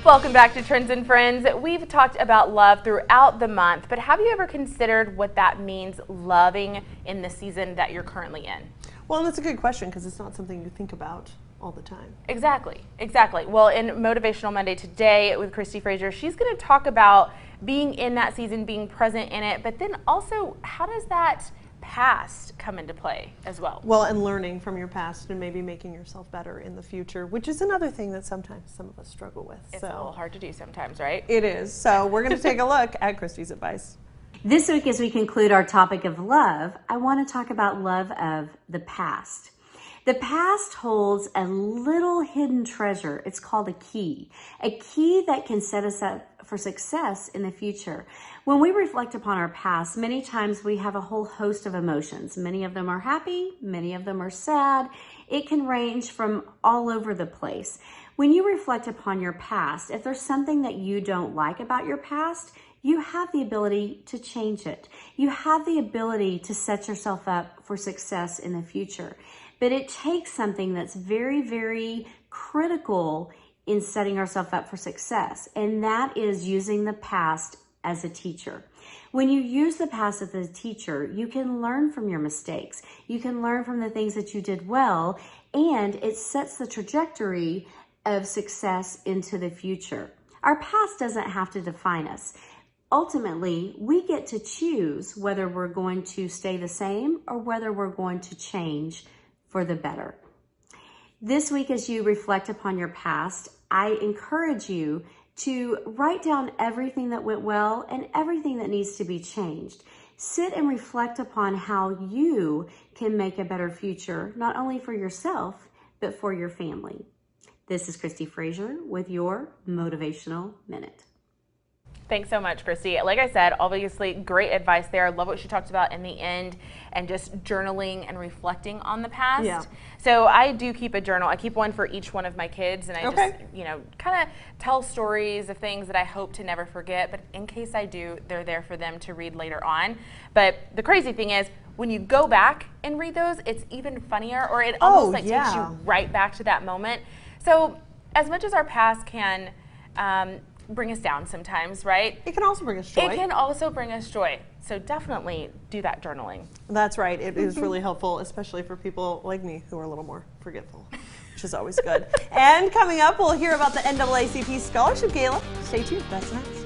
Welcome back to Trends and Friends. We've talked about love throughout the month, but have you ever considered what that means, loving in the season that you're currently in? Well, that's a good question because it's not something you think about all the time. Exactly. Well, in Motivational Monday today with Kristi Frazier, she's going to talk about being in that season, being present in it, but then also how does that past come into play as well? Well, and learning from your past and maybe making yourself better in the future, which is another thing that sometimes some of us struggle with. It's a little hard to do sometimes, right? It is. So we're going to take a look at Kristi's advice. This week, as we conclude our topic of love, I want to talk about love of the past. The past holds a little hidden treasure. It's called a key that can set us up for success in the future. When we reflect upon our past, many times we have a whole host of emotions. Many of them are happy, many of them are sad. It can range from all over the place. When you reflect upon your past, if there's something that you don't like about your past, you have the ability to change it. You have the ability to set yourself up for success in the future. But it takes something that's very, very critical in setting ourselves up for success, and that is using the past as a teacher. When you use the past as a teacher, you can learn from your mistakes. You can learn from the things that you did well, and it sets the trajectory of success into the future. Our past doesn't have to define us. Ultimately, we get to choose whether we're going to stay the same or whether we're going to change for the better. This week, as you reflect upon your past, I encourage you to write down everything that went well and everything that needs to be changed. Sit and reflect upon how you can make a better future, not only for yourself, but for your family. This is Kristi Frazier with your Motivational Minute. Thanks so much, Kristi. Like I said, obviously great advice there. I love what she talked about in the end and just journaling and reflecting on the past. Yeah. So I do keep a journal. I keep one for each one of my kids, and I just, kind of tell stories of things that I hope to never forget, but in case I do, they're there for them to read later on. But the crazy thing is, when you go back and read those, it's even funnier, or it almost takes you right back to that moment. So as much as our past can bring us down sometimes, right? It can also bring us joy. It can also bring us joy. So definitely do that journaling. That's right. It is really helpful, especially for people like me who are a little more forgetful, which is always good. And coming up, we'll hear about the NAACP Scholarship Gala. Stay tuned. That's next.